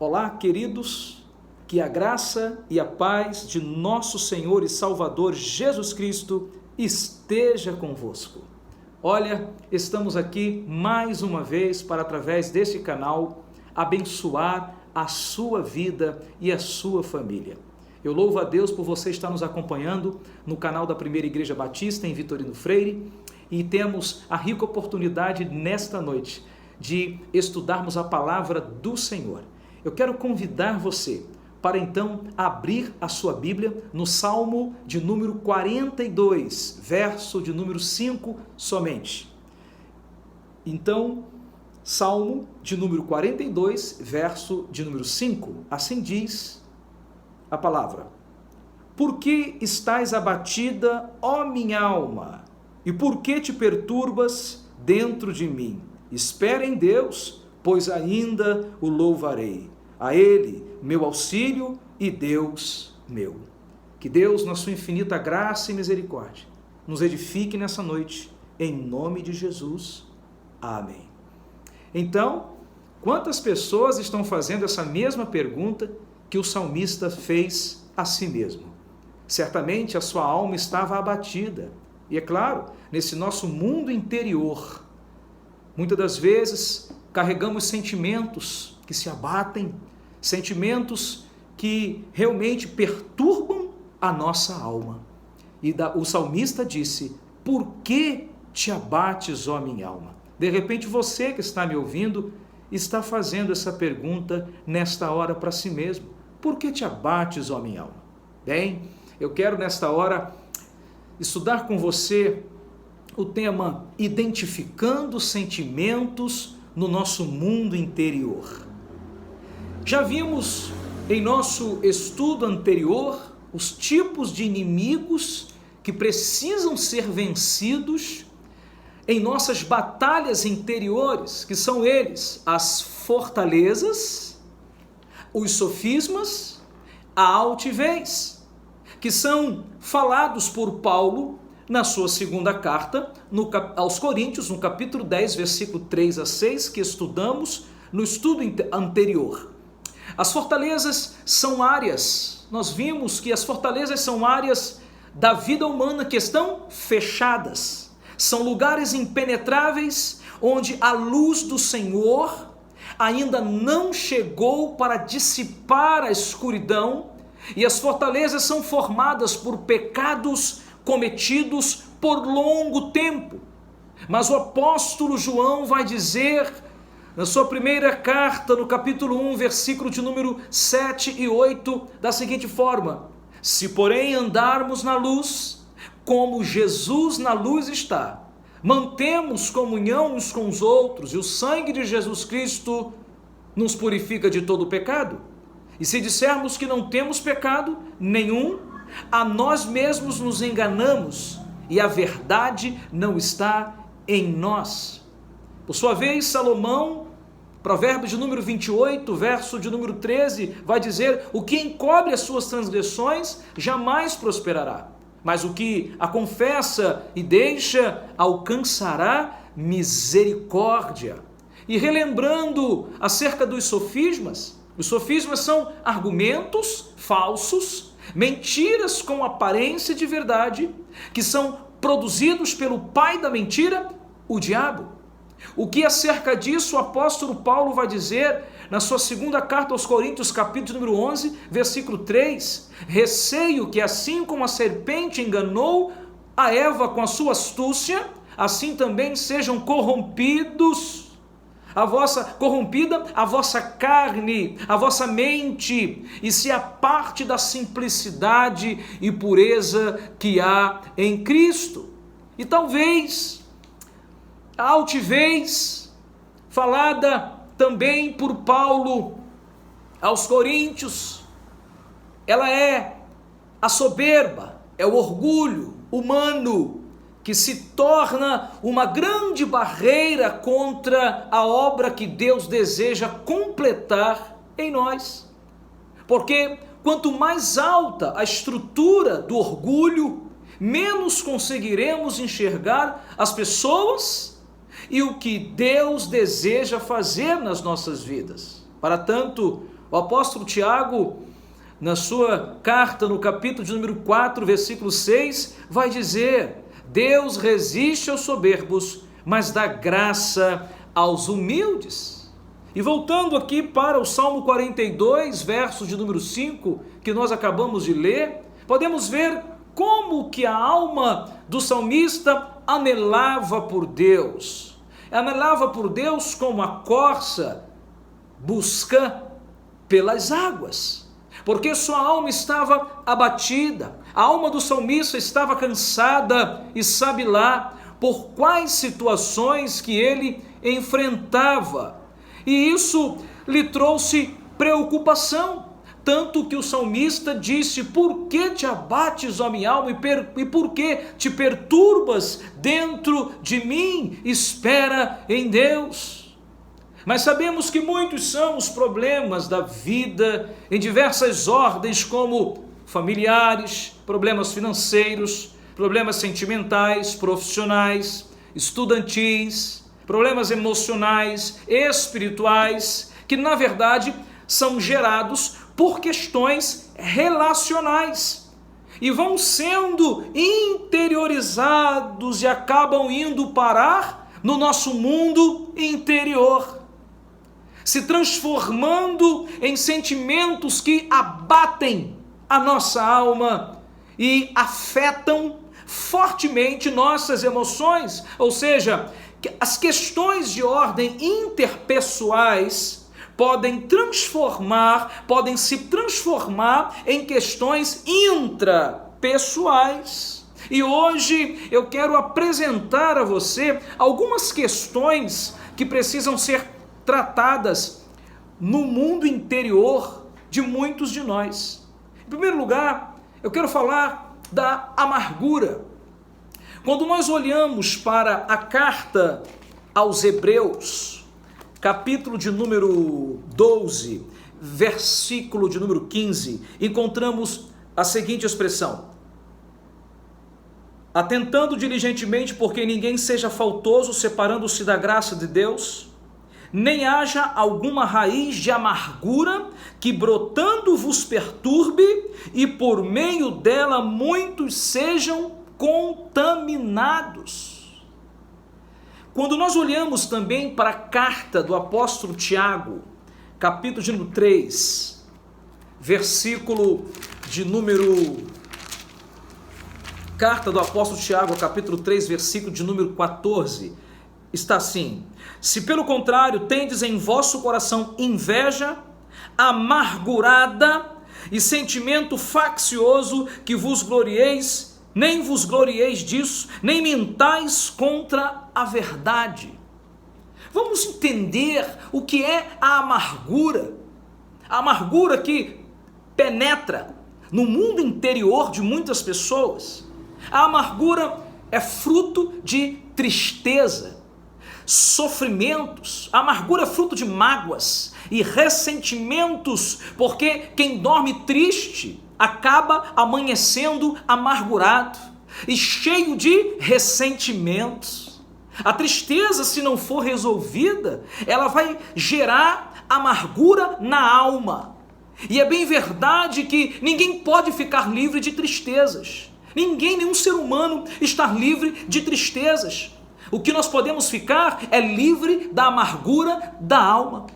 Olá, queridos, que a graça e a paz de nosso Senhor e Salvador Jesus Cristo esteja convosco. Olha, estamos aqui mais uma vez para, através deste canal, abençoar a sua vida e a sua família. Eu louvo a Deus por você estar nos acompanhando no canal da Primeira Igreja Batista em Vitorino Freire, e temos a rica oportunidade nesta noite de estudarmos a palavra do Senhor. Eu quero convidar você para então abrir a sua Bíblia no Salmo de número 42, verso de número 5 somente. Então, Salmo de número 42, verso de número 5, assim diz a palavra: Por que estás abatida, ó minha alma? E por que te perturbas dentro de mim? Espera em Deus, pois ainda o louvarei. A Ele, meu auxílio e Deus meu. Que Deus, na sua infinita graça e misericórdia, nos edifique nessa noite, em nome de Jesus. Amém. Então, quantas pessoas estão fazendo essa mesma pergunta que o salmista fez a si mesmo? Certamente a sua alma estava abatida. E é claro, nesse nosso mundo interior, muitas das vezes carregamos sentimentos que se abatem, sentimentos que realmente perturbam a nossa alma. E o salmista disse: por que te abates, ó minha alma? De repente você que está me ouvindo está fazendo essa pergunta nesta hora para si mesmo: por que te abates, ó minha alma? Bem, eu quero nesta hora estudar com você o tema identificando sentimentos no nosso mundo interior. Já vimos em nosso estudo anterior os tipos de inimigos que precisam ser vencidos em nossas batalhas interiores, que são eles: as fortalezas, os sofismas, a altivez, que são falados por Paulo na sua segunda carta aos Coríntios, no capítulo 10, versículo 3 a 6, que estudamos no estudo anterior. As fortalezas são áreas, nós vimos que as fortalezas são áreas da vida humana que estão fechadas, são lugares impenetráveis onde a luz do Senhor ainda não chegou para dissipar a escuridão, e as fortalezas são formadas por pecados cometidos por longo tempo. Mas o apóstolo João vai dizer, na sua primeira carta, no capítulo 1, versículo de número 7 e 8, da seguinte forma: se porém andarmos na luz, como Jesus na luz está, mantemos comunhão uns com os outros, e o sangue de Jesus Cristo nos purifica de todo o pecado. E se dissermos que não temos pecado nenhum, a nós mesmos nos enganamos, e a verdade não está em nós. Por sua vez, Salomão, Provérbios de número 28, verso de número 13, vai dizer: o que encobre as suas transgressões jamais prosperará, mas o que a confessa e deixa alcançará misericórdia. E relembrando acerca dos sofismas, os sofismas são argumentos falsos, mentiras com aparência de verdade, que são produzidos pelo pai da mentira, o diabo. O que acerca disso o apóstolo Paulo vai dizer na sua segunda carta aos Coríntios, capítulo número 11, versículo 3: receio que assim como a serpente enganou a Eva com a sua astúcia, assim também sejam corrompida a vossa carne, a vossa mente, e se aparte da simplicidade e pureza que há em Cristo. E talvez a altivez, falada também por Paulo aos Coríntios, ela é a soberba, é o orgulho humano, que se torna uma grande barreira contra a obra que Deus deseja completar em nós. Porque quanto mais alta a estrutura do orgulho, menos conseguiremos enxergar as pessoas e o que Deus deseja fazer nas nossas vidas. Para tanto, O apóstolo Tiago, na sua carta, no capítulo de número 4, versículo 6, vai dizer: Deus resiste aos soberbos, mas dá graça aos humildes. E voltando aqui para o Salmo 42, verso de número 5, que nós acabamos de ler, podemos ver como que a alma do salmista anelava por Deus. Anelava por Deus como a corça busca pelas águas, porque sua alma estava abatida, a alma do salmista estava cansada, e sabe lá por quais situações que ele enfrentava, e isso lhe trouxe preocupação, tanto que o salmista disse: por que te abates, ó minha alma, e por que te perturbas dentro de mim? Espera em Deus. Mas sabemos que muitos são os problemas da vida em diversas ordens, como familiares, problemas financeiros, problemas sentimentais, profissionais, estudantis, problemas emocionais, espirituais, que na verdade são gerados por questões relacionais e vão sendo interiorizados e acabam indo parar no nosso mundo interior, se transformando em sentimentos que abatem a nossa alma e afetam fortemente nossas emoções. Ou seja, as questões de ordem interpessoais podem se transformar em questões intrapessoais. E hoje eu quero apresentar a você algumas questões que precisam ser tratadas no mundo interior de muitos de nós. Em primeiro lugar, eu quero falar da amargura. Quando nós olhamos para a carta aos Hebreus, capítulo de número 12, versículo de número 15, encontramos a seguinte expressão: atentando diligentemente porque ninguém seja faltoso, separando-se da graça de Deus, nem haja alguma raiz de amargura que brotando vos perturbe, e por meio dela muitos sejam contaminados. Quando nós olhamos também para a carta do apóstolo Tiago, capítulo de número 3, versículo de número... Carta do apóstolo Tiago, capítulo 3, versículo de número 14, está assim: se pelo contrário tendes em vosso coração inveja amargurada e sentimento faccioso, que vos glorieis, nem vos glorieis disso, nem mintais contra a verdade. Vamos entender o que é a amargura. A amargura que penetra no mundo interior de muitas pessoas. A amargura é fruto de tristeza, sofrimentos. A amargura é fruto de mágoas e ressentimentos, porque quem dorme triste acaba amanhecendo amargurado e cheio de ressentimentos. A tristeza, se não for resolvida, ela vai gerar amargura na alma. E é bem verdade que ninguém pode ficar livre de tristezas. Ninguém, nenhum ser humano está livre de tristezas. O que nós podemos ficar é livre da amargura da alma.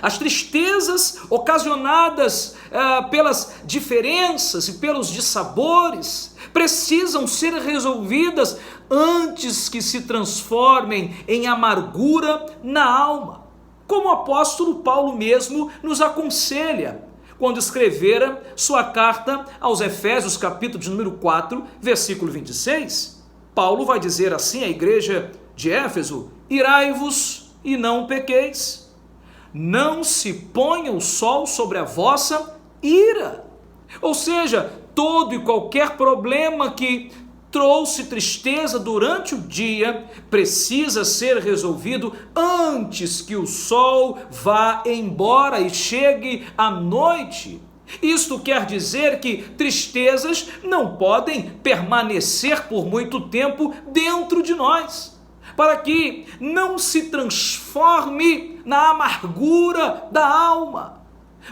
As tristezas ocasionadas pelas diferenças e pelos dissabores precisam ser resolvidas antes que se transformem em amargura na alma, como o apóstolo Paulo mesmo nos aconselha quando escrevera sua carta aos Efésios, capítulo de número 4, versículo 26. Paulo vai dizer assim à igreja de Éfeso: irai-vos e não pequeis, não se ponha o sol sobre a vossa ira. Ou seja, todo e qualquer problema que trouxe tristeza durante o dia precisa ser resolvido antes que o sol vá embora e chegue à noite. Isto quer dizer que tristezas não podem permanecer por muito tempo dentro de nós, para que não se transforme na amargura da alma.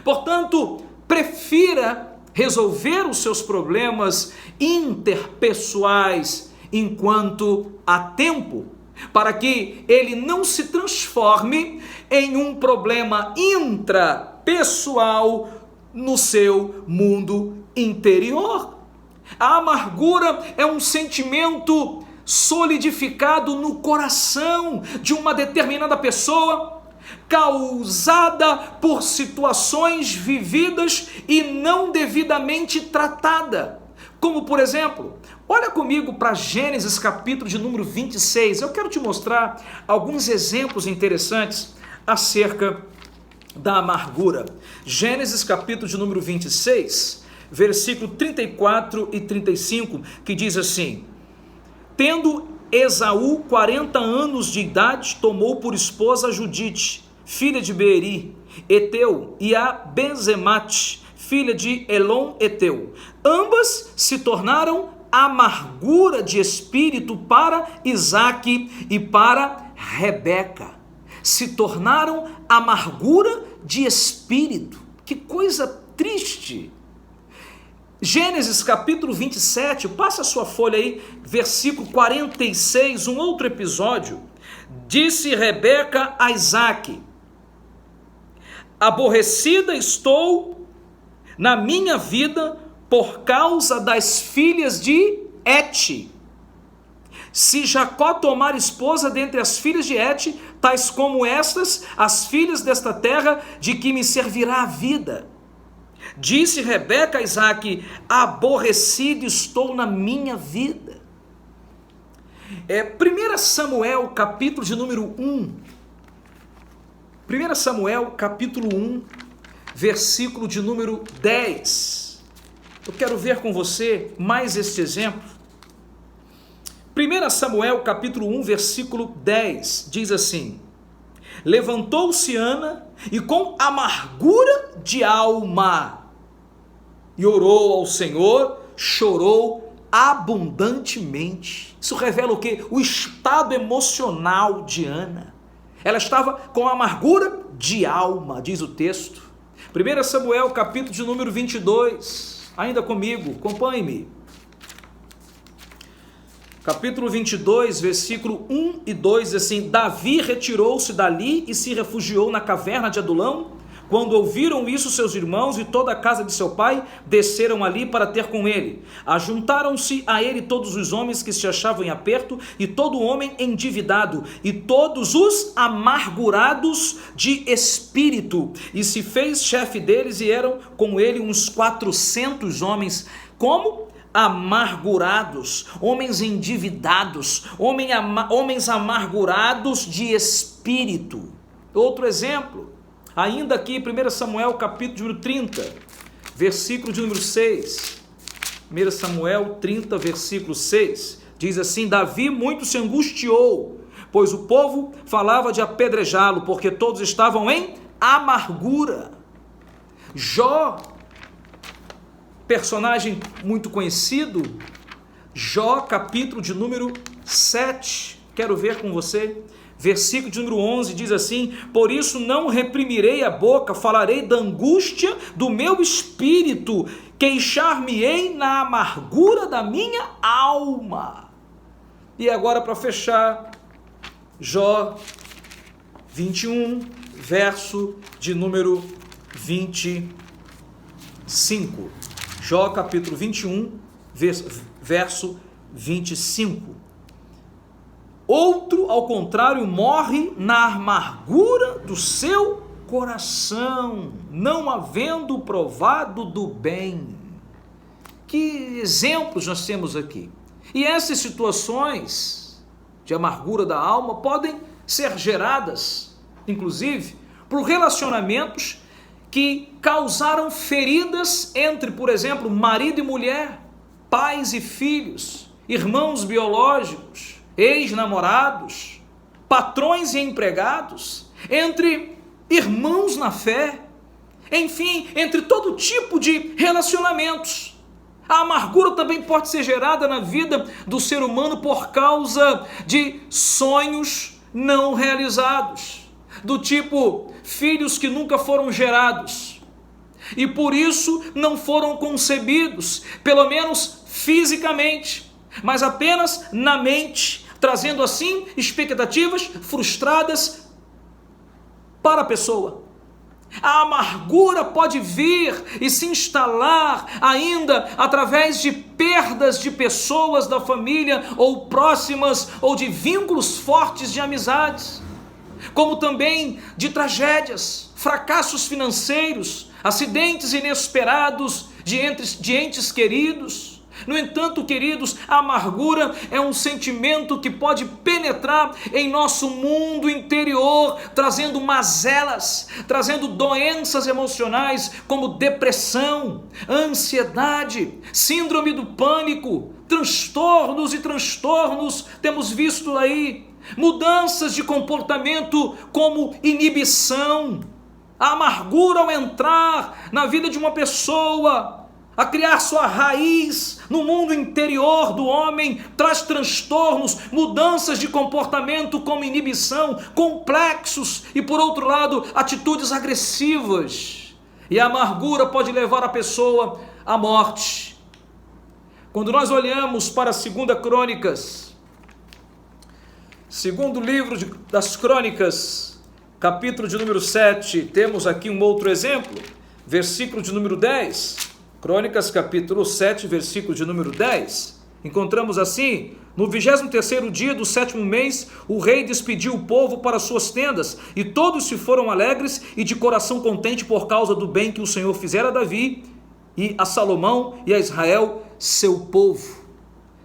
Portanto, prefira resolver os seus problemas interpessoais enquanto há tempo, para que ele não se transforme em um problema intrapessoal no seu mundo interior. A amargura é um sentimento solidificado no coração de uma determinada pessoa, causada por situações vividas e não devidamente tratada. Como, por exemplo, olha comigo para Gênesis capítulo de número 26. Eu quero te mostrar alguns exemplos interessantes acerca da amargura. Gênesis capítulo de número 26, versículo 34 e 35, que diz assim: Tendo Esaú 40 anos de idade, tomou por esposa Judite, filha de Beeri, Eteu, e a Benzemate, filha de Elon Eteu. Ambas se tornaram amargura de espírito para Isaque e para Rebeca. Se tornaram amargura de espírito. Que coisa triste! Gênesis capítulo 27, passa a sua folha aí, versículo 46, um outro episódio. Disse Rebeca a Isaque: Aborrecida estou na minha vida por causa das filhas de Et. Se Jacó tomar esposa dentre as filhas de Et, tais como estas, as filhas desta terra, de que me servirá a vida. Disse Rebeca a Isaque: aborrecido estou na minha vida. 1 Samuel, capítulo de número 1. 1 Samuel, capítulo 1, versículo de número 10. Eu quero ver com você mais este exemplo. 1 Samuel, capítulo 1, versículo 10, diz assim: Levantou-se Ana e com amargura de alma, e orou ao Senhor, chorou abundantemente. Isso revela o quê? O estado emocional de Ana. Ela estava com amargura de alma, diz o texto. 1 Samuel, capítulo de número 22, ainda comigo, acompanhe-me. Capítulo 22, versículo 1 e 2, diz assim: Davi retirou-se dali e se refugiou na caverna de Adulão. Quando ouviram isso, seus irmãos e toda a casa de seu pai desceram ali para ter com ele. Ajuntaram-se a ele todos os homens que se achavam em aperto, e todo homem endividado, e todos os amargurados de espírito. E se fez chefe deles, e eram com ele uns 400 homens. Como? Amargurados, homens endividados, homens amargurados de espírito. Outro exemplo, ainda aqui, 1 Samuel, capítulo de número 30, versículo de número 6. 1 Samuel 30, versículo 6, diz assim: Davi muito se angustiou, pois o povo falava de apedrejá-lo, porque todos estavam em amargura. Jó, personagem muito conhecido, Jó, capítulo de número 7, quero ver com você, versículo de número 11, diz assim: Por isso não reprimirei a boca, falarei da angústia do meu espírito, queixar-me-ei na amargura da minha alma. E agora, para fechar, Jó 21, verso de número 25. Jó capítulo 21, verso 25. Outro, ao contrário, morre na amargura do seu coração, não havendo provado do bem. Que exemplos nós temos aqui. E essas situações de amargura da alma podem ser geradas, inclusive, por relacionamentos que causaram feridas entre, por exemplo, marido e mulher, pais e filhos, irmãos biológicos, ex-namorados, patrões e empregados, entre irmãos na fé, enfim, entre todo tipo de relacionamentos. A amargura também pode ser gerada na vida do ser humano por causa de sonhos não realizados, do tipo filhos que nunca foram gerados, e por isso não foram concebidos, pelo menos fisicamente, mas apenas na mente, trazendo assim expectativas frustradas para a pessoa. A amargura pode vir e se instalar ainda através de perdas de pessoas da família ou próximas, ou de vínculos fortes de amizades, como também de tragédias, fracassos financeiros, acidentes inesperados de entes queridos. No entanto, queridos, a amargura é um sentimento que pode penetrar em nosso mundo interior, trazendo mazelas, trazendo doenças emocionais como depressão, ansiedade, síndrome do pânico, transtornos e transtornos, temos visto aí, mudanças de comportamento como inibição. A amargura, ao entrar na vida de uma pessoa, a criar sua raiz no mundo interior do homem, traz transtornos, mudanças de comportamento como inibição, complexos e, por outro lado, atitudes agressivas. E a amargura pode levar a pessoa à morte. Quando nós olhamos para 2 Crônicas, segundo livro das Crônicas, capítulo de número 7, temos aqui um outro exemplo, versículo de número 10. Crônicas capítulo 7, versículo de número 10, encontramos assim: no 23º dia do 7º mês, o rei despediu o povo para suas tendas, e todos se foram alegres e de coração contente por causa do bem que o Senhor fizera a Davi, e a Salomão e a Israel, seu povo.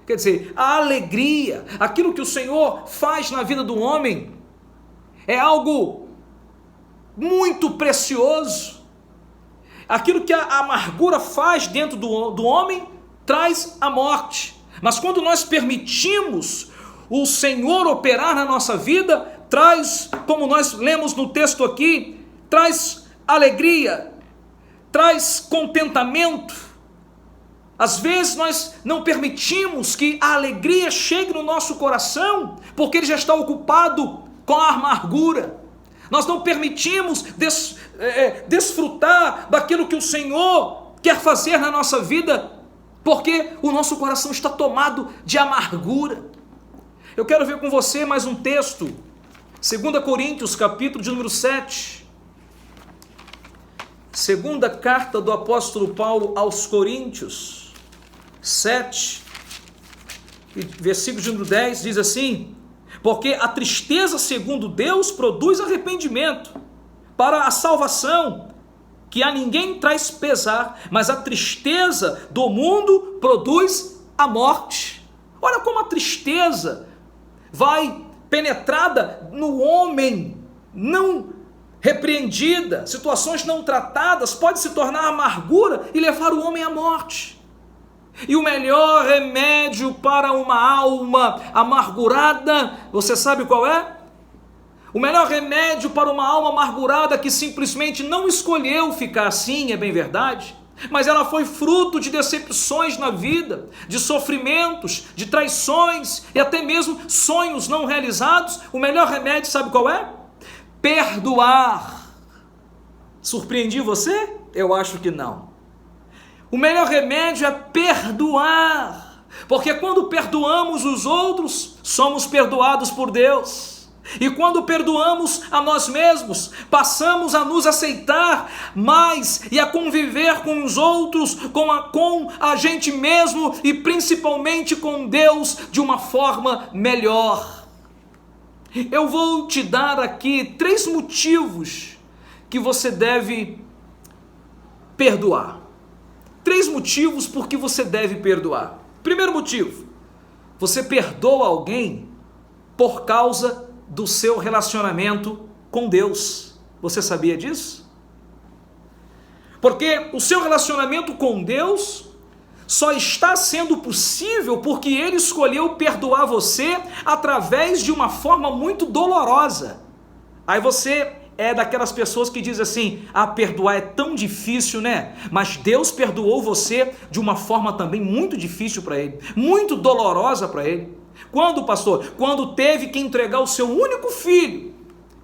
Quer dizer, a alegria, aquilo que o Senhor faz na vida do homem, é algo muito precioso. Aquilo que a amargura faz dentro do homem traz a morte. Mas quando nós permitimos o Senhor operar na nossa vida, traz, como nós lemos no texto aqui, traz alegria, traz contentamento. Às vezes nós não permitimos que a alegria chegue no nosso coração, porque ele já está ocupado com a amargura. Nós não permitimos desfrutar daquilo que o Senhor quer fazer na nossa vida, porque o nosso coração está tomado de amargura. Eu quero ver com você mais um texto, 2 Coríntios, capítulo de número 7. Segunda carta do apóstolo Paulo aos Coríntios, 7, versículo de número 10, diz assim: porque a tristeza segundo Deus produz arrependimento para a salvação, que a ninguém traz pesar, mas a tristeza do mundo produz a morte. Olha como a tristeza vai penetrada no homem, não repreendida, situações não tratadas, pode se tornar amargura e levar o homem à morte. E o melhor remédio para uma alma amargurada, você sabe qual é? O melhor remédio para uma alma amargurada que simplesmente não escolheu ficar assim, é bem verdade, mas ela foi fruto de decepções na vida, de sofrimentos, de traições e até mesmo sonhos não realizados. O melhor remédio, sabe qual é? Perdoar. Surpreendi você? Eu acho que não. O melhor remédio é perdoar, porque quando perdoamos os outros, somos perdoados por Deus. E quando perdoamos a nós mesmos, passamos a nos aceitar mais e a conviver com os outros, com a gente mesmo e principalmente com Deus de uma forma melhor. Eu vou te dar aqui 3 motivos que você deve perdoar. 3 motivos por que você deve perdoar. Primeiro motivo: você perdoa alguém por causa do seu relacionamento com Deus. Você sabia disso? Porque o seu relacionamento com Deus só está sendo possível porque Ele escolheu perdoar você através de uma forma muito dolorosa. Aí você é daquelas pessoas que dizem assim: perdoar é tão difícil, né? Mas Deus perdoou você de uma forma também muito difícil para Ele, muito dolorosa para Ele. Quando, pastor? Quando teve que entregar o seu único filho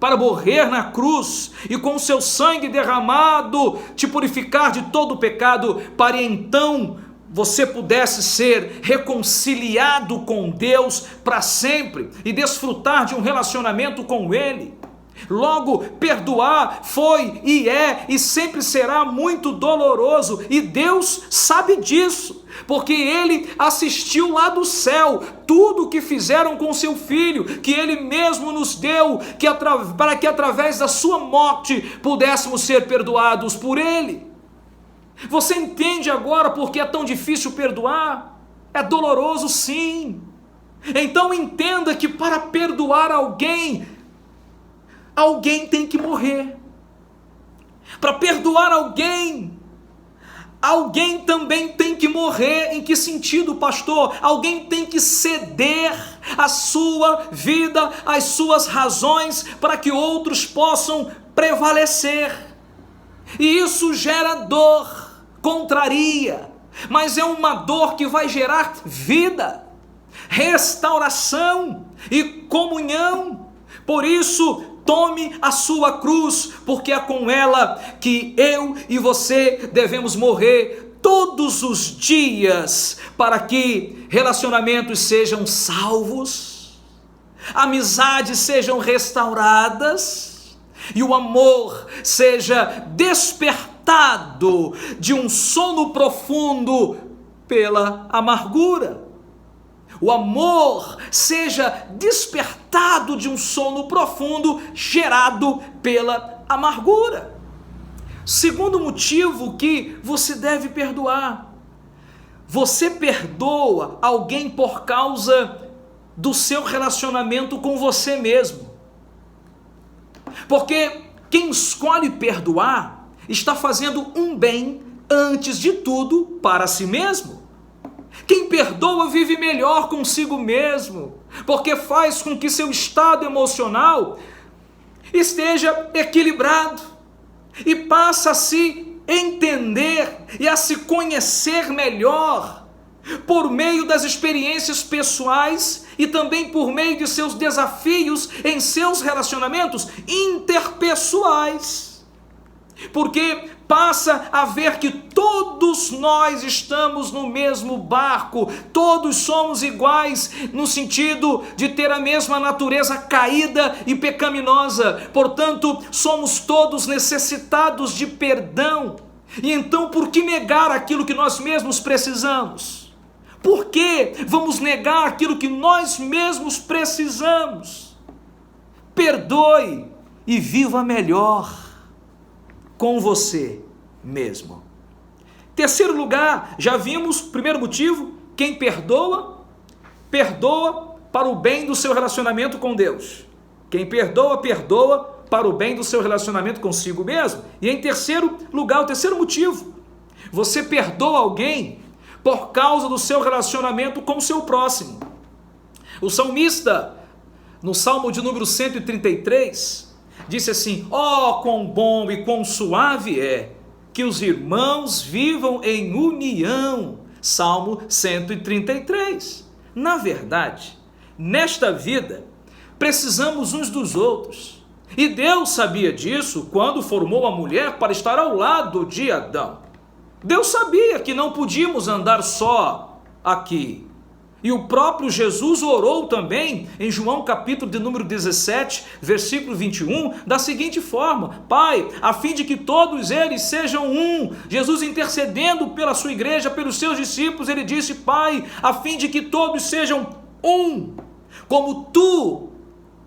para morrer na cruz e com seu sangue derramado te purificar de todo o pecado, para então você pudesse ser reconciliado com Deus para sempre e desfrutar de um relacionamento com Ele. Logo, perdoar foi e é e sempre será muito doloroso, e Deus sabe disso, porque Ele assistiu lá do céu tudo o que fizeram com seu Filho, que Ele mesmo nos deu, para que através da sua morte pudéssemos ser perdoados por Ele. Você entende agora por que é tão difícil perdoar? É doloroso, sim. Então entenda que para perdoar alguém tem que morrer. Para perdoar alguém também tem que morrer. Em que sentido, pastor? Alguém tem que ceder a sua vida, as suas razões, para que outros possam prevalecer. E isso gera dor, contraria, mas é uma dor que vai gerar vida, restauração e comunhão. Por isso, tome a sua cruz, porque é com ela que eu e você devemos morrer todos os dias, para que relacionamentos sejam salvos, amizades sejam restauradas e o amor seja despertado de um sono profundo pela amargura. O amor seja despertado de um sono profundo gerado pela amargura. Segundo motivo que você deve perdoar. Você perdoa alguém por causa do seu relacionamento com você mesmo. Porque quem escolhe perdoar está fazendo um bem, antes de tudo, para si mesmo. Quem perdoa vive melhor consigo mesmo, porque faz com que seu estado emocional esteja equilibrado e passa a se entender e a se conhecer melhor por meio das experiências pessoais e também por meio de seus desafios em seus relacionamentos interpessoais. Porque passa a ver que todos nós estamos no mesmo barco, todos somos iguais no sentido de ter a mesma natureza caída e pecaminosa, portanto somos todos necessitados de perdão. E então por que negar aquilo que nós mesmos precisamos? Por que vamos negar aquilo que nós mesmos precisamos? Perdoe e viva melhor com você mesmo. Terceiro lugar, já vimos, primeiro motivo, quem perdoa, perdoa para o bem do seu relacionamento com Deus. Quem perdoa, perdoa para o bem do seu relacionamento consigo mesmo. E em terceiro lugar, o terceiro motivo, você perdoa alguém por causa do seu relacionamento com o seu próximo. O salmista, no Salmo de número 133, disse assim: quão bom e quão suave é que os irmãos vivam em união. Salmo 133. Na verdade, nesta vida, precisamos uns dos outros. E Deus sabia disso quando formou a mulher para estar ao lado de Adão. Deus sabia que não podíamos andar só aqui. E o próprio Jesus orou também em João capítulo de número 17, versículo 21, da seguinte forma: Pai, a fim de que todos eles sejam um. Jesus intercedendo pela sua igreja, pelos seus discípulos, ele disse: Pai, a fim de que todos sejam um, como tu,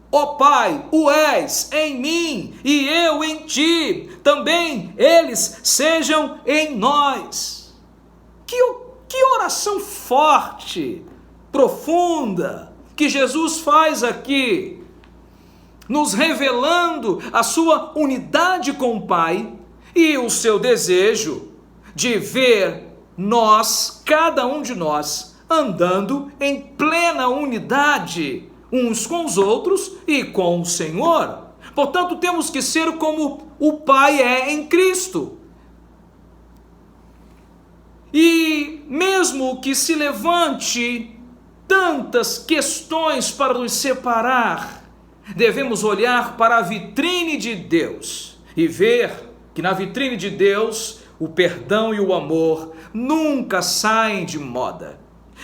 ó Pai, o és em mim e eu em ti, também eles sejam em nós. Que oração forte, profunda, que Jesus faz aqui, nos revelando a sua unidade com o Pai e o seu desejo de ver nós, cada um de nós, andando em plena unidade uns com os outros e com o Senhor. Portanto, temos que ser como o Pai é em Cristo. E mesmo que se levante tantas questões para nos separar, devemos olhar para a vitrine de Deus e ver que na vitrine de Deus o perdão e o amor nunca saem de moda.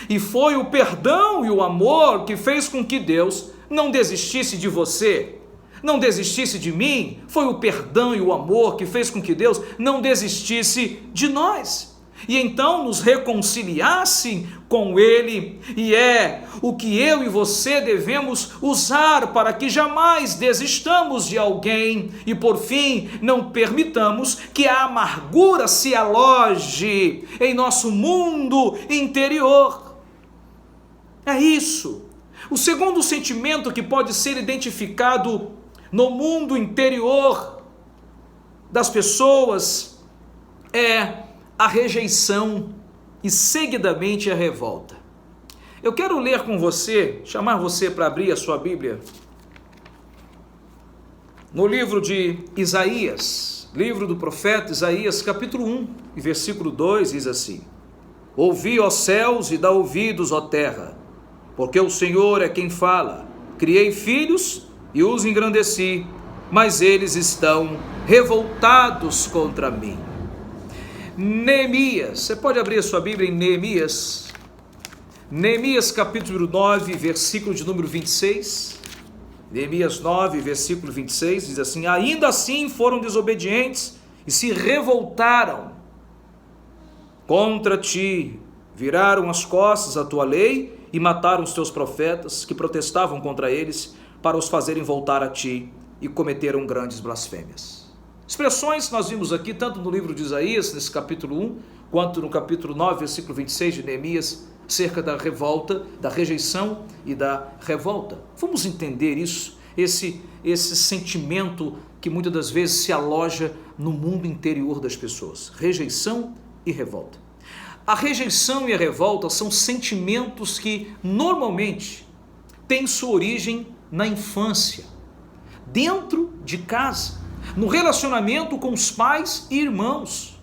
E foi o perdão e o amor que fez com que Deus não desistisse de você, não desistisse de mim. Foi o perdão e o amor que fez com que Deus não desistisse de nós. E então nos reconciliasse com Ele, e é o que eu e você devemos usar para que jamais desistamos de alguém e, por fim, não permitamos que a amargura se aloje em nosso mundo interior. É isso. O segundo sentimento que pode ser identificado no mundo interior das pessoas é a rejeição e seguidamente a revolta. Eu quero ler com você, chamar você para abrir a sua Bíblia, no livro de Isaías, livro do profeta Isaías, capítulo 1, e versículo 2, diz assim: Ouvi, ó céus, e dá ouvidos, ó terra, porque o Senhor é quem fala. Criei filhos e os engrandeci, mas eles estão revoltados contra mim. Neemias, você pode abrir a sua Bíblia em Neemias, capítulo 9, versículo de número 26, Neemias 9, versículo 26, diz assim: Ainda assim foram desobedientes e se revoltaram contra ti, viraram as costas à tua lei e mataram os teus profetas que protestavam contra eles para os fazerem voltar a ti, e cometeram grandes blasfêmias. Expressões nós vimos aqui, tanto no livro de Isaías, nesse capítulo 1, quanto no capítulo 9, versículo 26 de Neemias, acerca da revolta, da rejeição e da revolta. Vamos entender isso, esse sentimento que muitas das vezes se aloja no mundo interior das pessoas. Rejeição e revolta. A rejeição e a revolta são sentimentos que normalmente têm sua origem na infância, dentro de casa, no relacionamento com os pais e irmãos,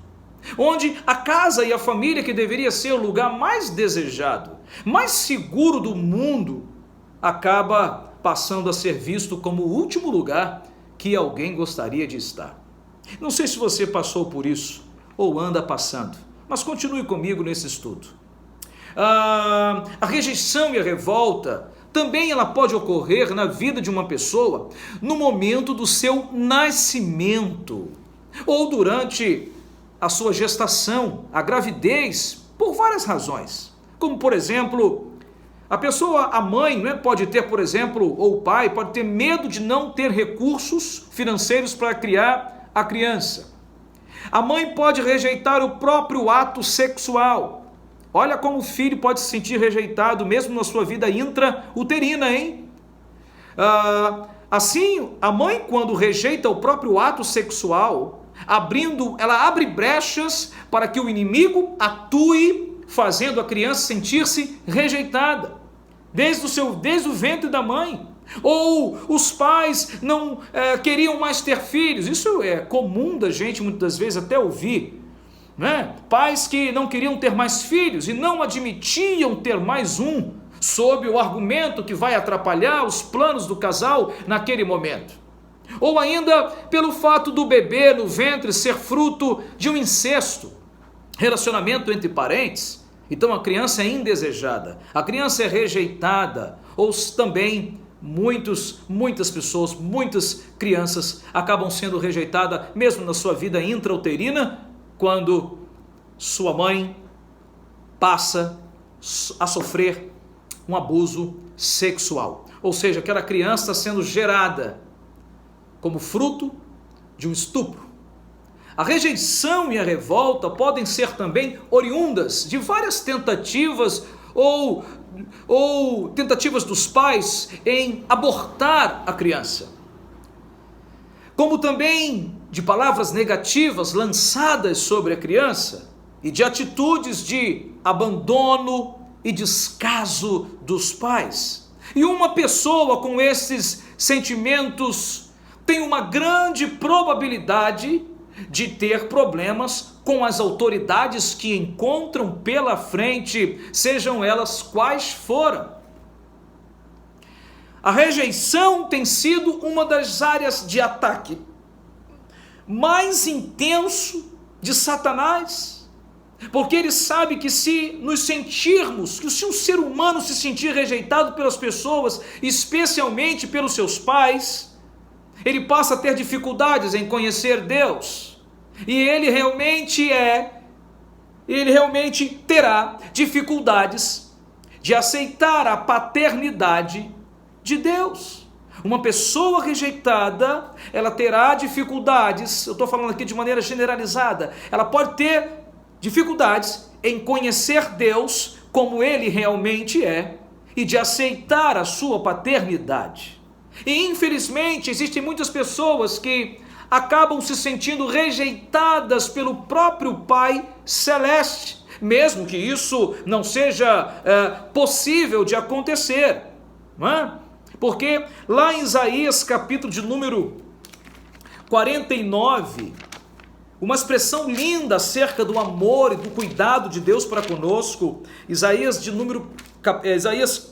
onde a casa e a família, que deveria ser o lugar mais desejado, mais seguro do mundo, acaba passando a ser visto como o último lugar que alguém gostaria de estar. Não sei se você passou por isso ou anda passando, mas continue comigo nesse estudo. A rejeição e a revolta também ela pode ocorrer na vida de uma pessoa no momento do seu nascimento ou durante a sua gestação, a gravidez, por várias razões. Como, por exemplo, a mãe, né, pode ter, por exemplo, ou o pai pode ter medo de não ter recursos financeiros para criar a criança. A mãe pode rejeitar o próprio ato sexual. Olha como o filho pode se sentir rejeitado mesmo na sua vida intrauterina, hein? Assim, a mãe, quando rejeita o próprio ato sexual, ela abre brechas para que o inimigo atue, fazendo a criança sentir-se rejeitada, desde o ventre da mãe. Ou os pais não queriam mais ter filhos. Isso é comum da gente muitas das vezes até ouvir, né? Pais que não queriam ter mais filhos e não admitiam ter mais um, sob o argumento que vai atrapalhar os planos do casal naquele momento. Ou ainda pelo fato do bebê no ventre ser fruto de um incesto, relacionamento entre parentes. Então a criança é indesejada, a criança é rejeitada. Ou também muitas crianças acabam sendo rejeitadas mesmo na sua vida intrauterina, quando sua mãe passa a sofrer um abuso sexual. Ou seja, aquela criança sendo gerada como fruto de um estupro. A rejeição e a revolta podem ser também oriundas de várias tentativas ou tentativas dos pais em abortar a criança, como também de palavras negativas lançadas sobre a criança e de atitudes de abandono e descaso dos pais. E uma pessoa com esses sentimentos tem uma grande probabilidade de ter problemas com as autoridades que encontram pela frente, sejam elas quais forem. A rejeição tem sido uma das áreas de ataque mais intenso de Satanás, porque ele sabe que se nos sentirmos, que se um ser humano se sentir rejeitado pelas pessoas, especialmente pelos seus pais, ele passa a ter dificuldades em conhecer Deus, e ele realmente terá dificuldades de aceitar a paternidade de Deus. Uma pessoa rejeitada, ela terá dificuldades, eu estou falando aqui de maneira generalizada, ela pode ter dificuldades em conhecer Deus como Ele realmente é e de aceitar a sua paternidade. E infelizmente existem muitas pessoas que acabam se sentindo rejeitadas pelo próprio Pai Celeste, mesmo que isso não seja possível de acontecer, não é? Porque lá em Isaías capítulo de número 49, uma expressão linda acerca do amor e do cuidado de Deus para conosco, Isaías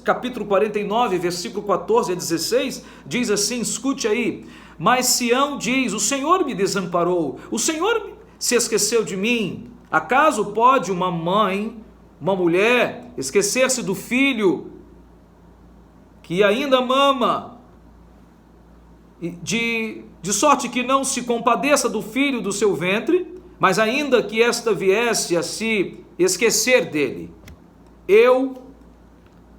capítulo 49, versículo 14 a 16, diz assim, escute aí: mas Sião diz, o Senhor me desamparou, o Senhor se esqueceu de mim. Acaso pode uma mãe, uma mulher, esquecer-se do filho que ainda mama, de sorte que não se compadeça do filho do seu ventre, mas ainda que esta viesse a se esquecer dele, eu,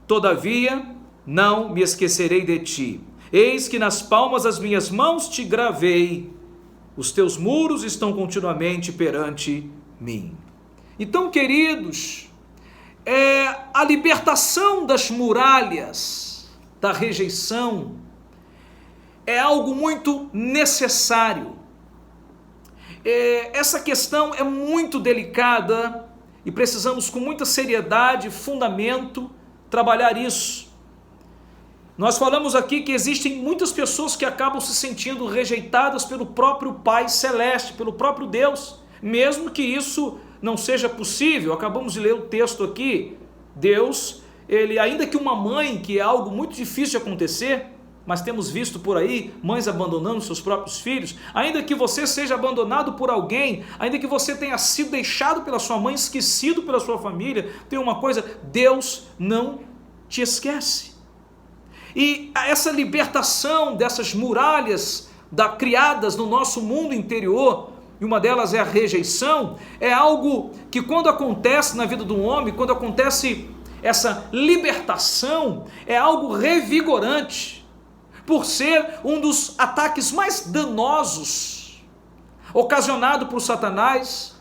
todavia, não me esquecerei de ti. Eis que nas palmas das minhas mãos te gravei, os teus muros estão continuamente perante mim. Então, queridos, a libertação das muralhas da rejeição é algo muito necessário. Essa questão é muito delicada e precisamos com muita seriedade e fundamento trabalhar isso. Nós falamos aqui que existem muitas pessoas que acabam se sentindo rejeitadas pelo próprio Pai Celeste, pelo próprio Deus, mesmo que isso não seja possível. Acabamos de ler o texto aqui, Deus, ele, ainda que uma mãe, que é algo muito difícil de acontecer, mas temos visto por aí mães abandonando seus próprios filhos, ainda que você seja abandonado por alguém, ainda que você tenha sido deixado pela sua mãe, esquecido pela sua família, tem uma coisa, Deus não te esquece. E essa libertação dessas muralhas criadas no nosso mundo interior, e uma delas é a rejeição, é algo que quando acontece na vida de um homem, quando acontece essa libertação, é algo revigorante, por ser um dos ataques mais danosos ocasionado por Satanás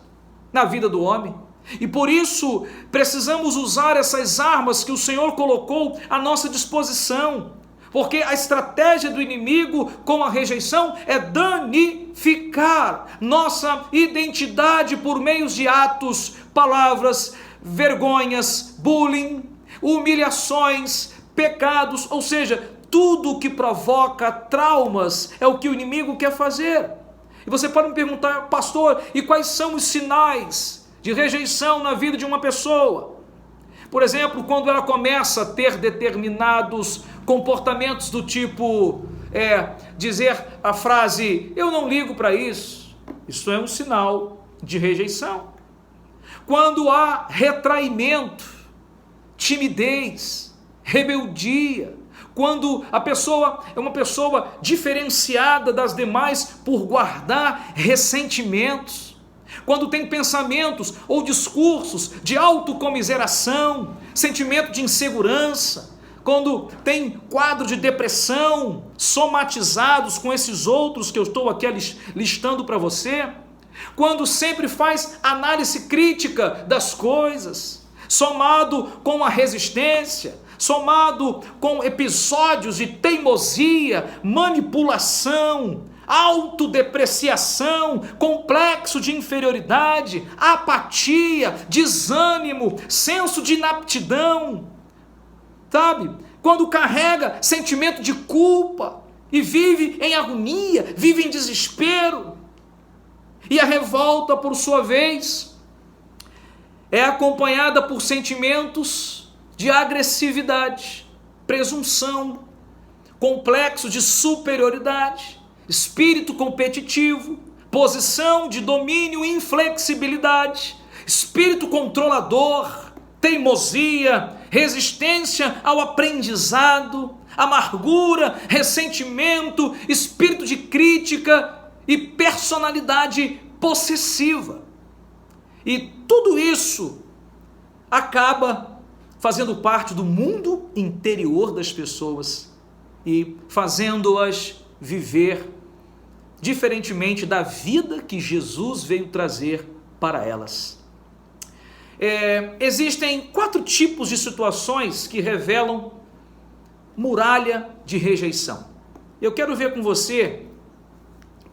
na vida do homem. E por isso precisamos usar essas armas que o Senhor colocou à nossa disposição, porque a estratégia do inimigo com a rejeição é danificar nossa identidade por meios de atos, palavras, vergonhas, bullying, humilhações, pecados, ou seja, tudo que provoca traumas é o que o inimigo quer fazer. E você pode me perguntar, pastor, e quais são os sinais de rejeição na vida de uma pessoa? Por exemplo, quando ela começa a ter determinados comportamentos do tipo, dizer a frase, eu não ligo para isso, isso é um sinal de rejeição. Quando há retraimento, timidez, rebeldia, quando a pessoa é uma pessoa diferenciada das demais por guardar ressentimentos, quando tem pensamentos ou discursos de autocomiseração, sentimento de insegurança, quando tem quadro de depressão somatizados com esses outros que eu estou aqui listando para você, quando sempre faz análise crítica das coisas, somado com a resistência, somado com episódios de teimosia, manipulação, autodepreciação, complexo de inferioridade, apatia, desânimo, senso de inaptidão, sabe? Quando carrega sentimento de culpa e vive em agonia, vive em desespero. E a revolta, por sua vez, é acompanhada por sentimentos de agressividade, presunção, complexo de superioridade, espírito competitivo, posição de domínio e inflexibilidade, espírito controlador, teimosia, resistência ao aprendizado, amargura, ressentimento, espírito de crítica e personalidade possessiva. E tudo isso acaba fazendo parte do mundo interior das pessoas e fazendo-as viver diferentemente da vida que Jesus veio trazer para elas. Existem 4 tipos de situações que revelam muralha de rejeição. Eu quero ver com você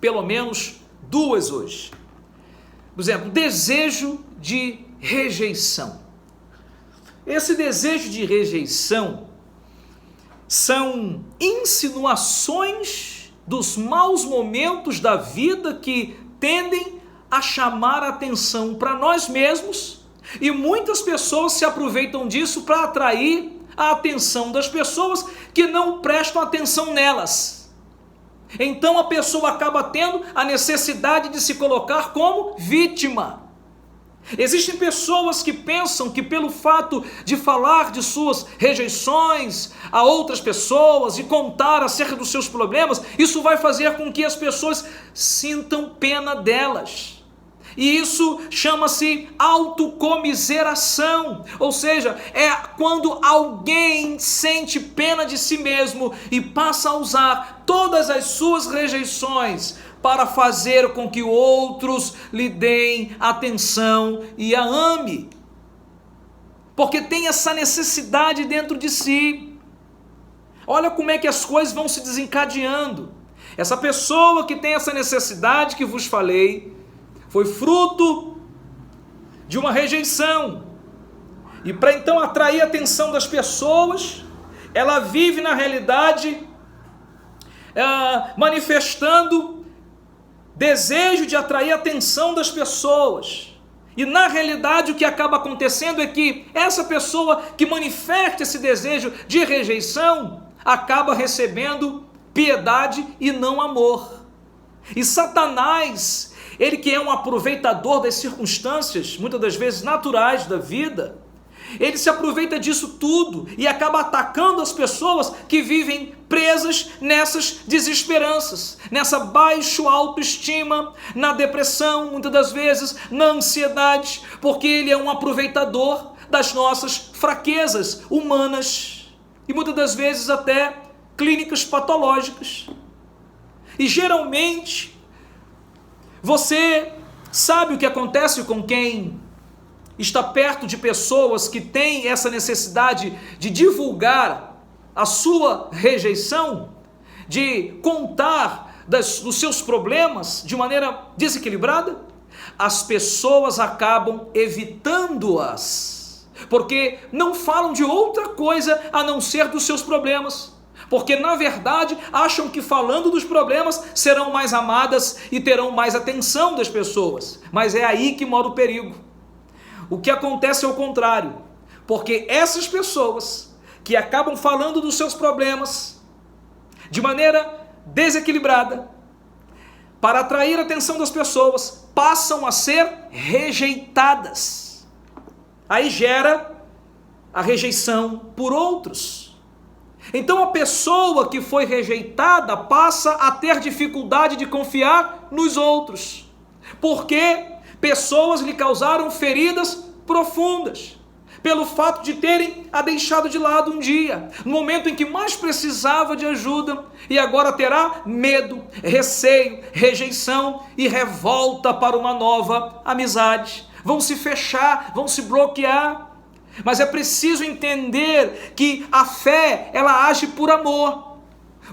pelo menos 2 hoje. Por exemplo, desejo de rejeição. Esse desejo de rejeição são insinuações dos maus momentos da vida que tendem a chamar a atenção para nós mesmos, e muitas pessoas se aproveitam disso para atrair a atenção das pessoas que não prestam atenção nelas. Então a pessoa acaba tendo a necessidade de se colocar como vítima. Existem pessoas que pensam que pelo fato de falar de suas rejeições a outras pessoas e contar acerca dos seus problemas, isso vai fazer com que as pessoas sintam pena delas. E isso chama-se autocomiseração, ou seja, é quando alguém sente pena de si mesmo e passa a usar todas as suas rejeições para fazer com que outros lhe deem atenção e a ame, porque tem essa necessidade dentro de si. Olha como é que as coisas vão se desencadeando. Essa pessoa que tem essa necessidade que vos falei, foi fruto de uma rejeição, e para então atrair a atenção das pessoas, ela vive na realidade manifestando desejo de atrair a atenção das pessoas, e na realidade o que acaba acontecendo é que essa pessoa que manifesta esse desejo de rejeição acaba recebendo piedade e não amor. E Satanás, ele que é um aproveitador das circunstâncias, muitas das vezes naturais da vida, ele se aproveita disso tudo e acaba atacando as pessoas que vivem presas nessas desesperanças, nessa baixa autoestima, na depressão, muitas das vezes, na ansiedade, porque ele é um aproveitador das nossas fraquezas humanas e muitas das vezes até clínicas patológicas. E geralmente, você sabe o que acontece com quem está perto de pessoas que têm essa necessidade de divulgar a sua rejeição, de contar dos seus problemas de maneira desequilibrada? As pessoas acabam evitando-as, porque não falam de outra coisa a não ser dos seus problemas. Porque na verdade acham que falando dos problemas serão mais amadas e terão mais atenção das pessoas. Mas é aí que mora o perigo. O que acontece é o contrário. Porque essas pessoas que acabam falando dos seus problemas de maneira desequilibrada, para atrair a atenção das pessoas, passam a ser rejeitadas. Aí gera a rejeição por outros. Então a pessoa que foi rejeitada passa a ter dificuldade de confiar nos outros, porque pessoas lhe causaram feridas profundas, pelo fato de terem a deixado de lado um dia, no momento em que mais precisava de ajuda, e agora terá medo, receio, rejeição e revolta para uma nova amizade. Vão se fechar, vão se bloquear. Mas é preciso entender que a fé, ela age por amor.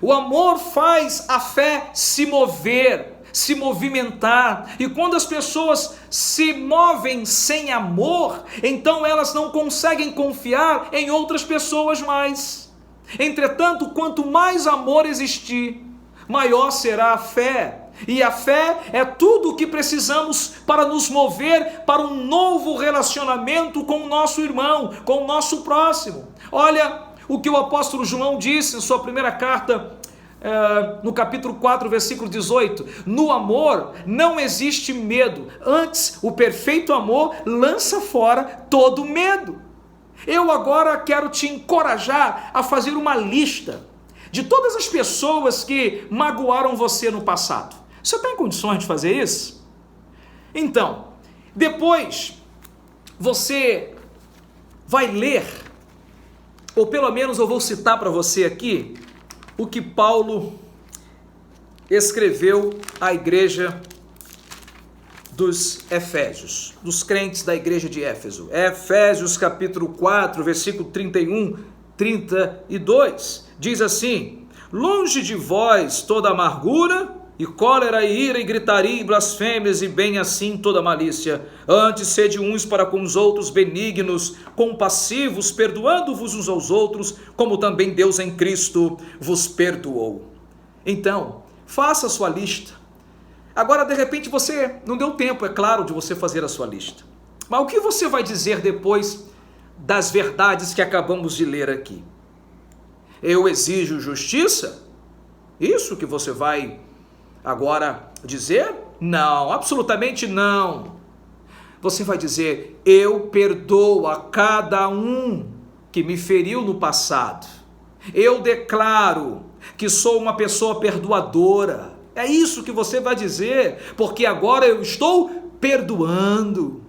O amor faz a fé se mover, se movimentar. E quando as pessoas se movem sem amor, então elas não conseguem confiar em outras pessoas mais. Entretanto, quanto mais amor existir, maior será a fé. E a fé é tudo o que precisamos para nos mover para um novo relacionamento com o nosso irmão, com o nosso próximo. Olha, o que o apóstolo João disse em sua primeira carta, no capítulo 4, versículo 18, no amor não existe medo, antes o perfeito amor lança fora todo medo. Eu agora quero te encorajar a fazer uma lista de todas as pessoas que magoaram você no passado. Você está em condições de fazer isso? Então, depois você vai ler, ou pelo menos eu vou citar para você aqui, o que Paulo escreveu à igreja dos Efésios, dos crentes da igreja de Éfeso. Efésios capítulo 4, versículo 31, 32, diz assim: longe de vós toda amargura e cólera e ira e gritaria e blasfêmias e bem assim toda malícia. Antes sede uns para com os outros benignos, compassivos, perdoando-vos uns aos outros, como também Deus em Cristo vos perdoou. Então, faça a sua lista. Agora, de repente, você não deu tempo, é claro, de você fazer a sua lista. Mas o que você vai dizer depois das verdades que acabamos de ler aqui? Eu exijo justiça? Isso que você vai agora dizer? Não, absolutamente não. Você vai dizer: eu perdoo a cada um que me feriu no passado. Eu declaro que sou uma pessoa perdoadora. É isso que você vai dizer, porque agora eu estou perdoando.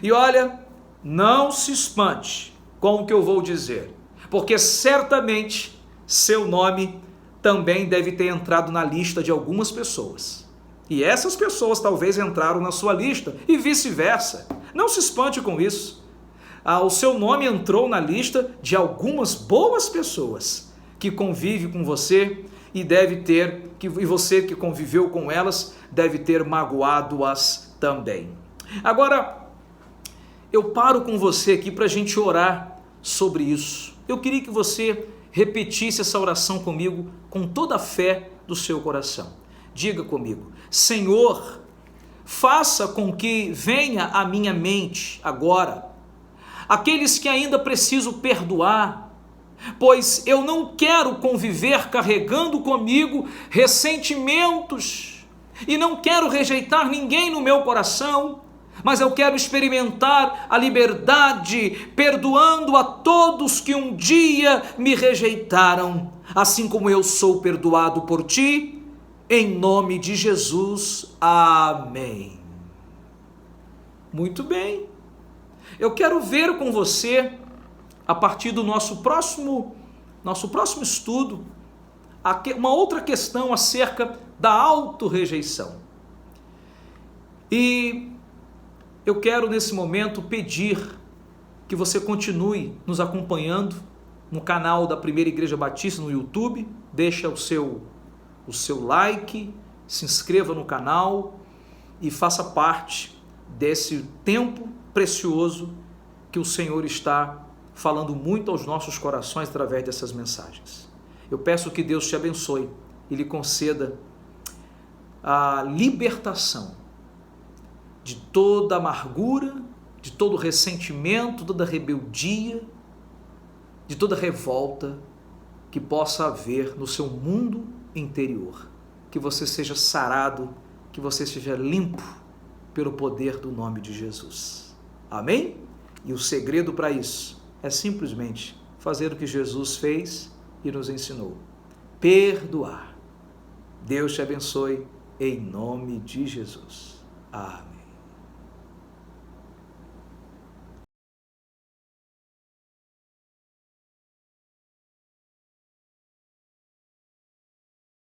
E olha, não se espante com o que eu vou dizer, porque certamente seu nome também deve ter entrado na lista de algumas pessoas. E essas pessoas talvez entraram na sua lista e vice-versa. Não se espante com isso. O seu nome entrou na lista de algumas boas pessoas que convivem com você e e você que conviveu com elas deve ter magoado-as também. Agora, eu paro com você aqui para a gente orar sobre isso. Eu queria que você repetisse essa oração comigo com toda a fé do seu coração. Diga comigo: Senhor, faça com que venha à minha mente agora aqueles que ainda preciso perdoar, pois eu não quero conviver carregando comigo ressentimentos e não quero rejeitar ninguém no meu coração, mas eu quero experimentar a liberdade, perdoando a todos que um dia me rejeitaram, assim como eu sou perdoado por ti, em nome de Jesus. Amém. Muito bem. Eu quero ver com você, a partir do nosso próximo estudo, uma outra questão acerca da autorrejeição. E eu quero nesse momento pedir que você continue nos acompanhando no canal da Primeira Igreja Batista no YouTube, deixa o seu like, se inscreva no canal e faça parte desse tempo precioso que o Senhor está falando muito aos nossos corações através dessas mensagens. Eu peço que Deus te abençoe e lhe conceda a libertação de toda amargura, de todo ressentimento, toda rebeldia, de toda revolta que possa haver no seu mundo interior. Que você seja sarado, que você seja limpo pelo poder do nome de Jesus. Amém? E o segredo para isso é simplesmente fazer o que Jesus fez e nos ensinou: perdoar. Deus te abençoe em nome de Jesus. Amém.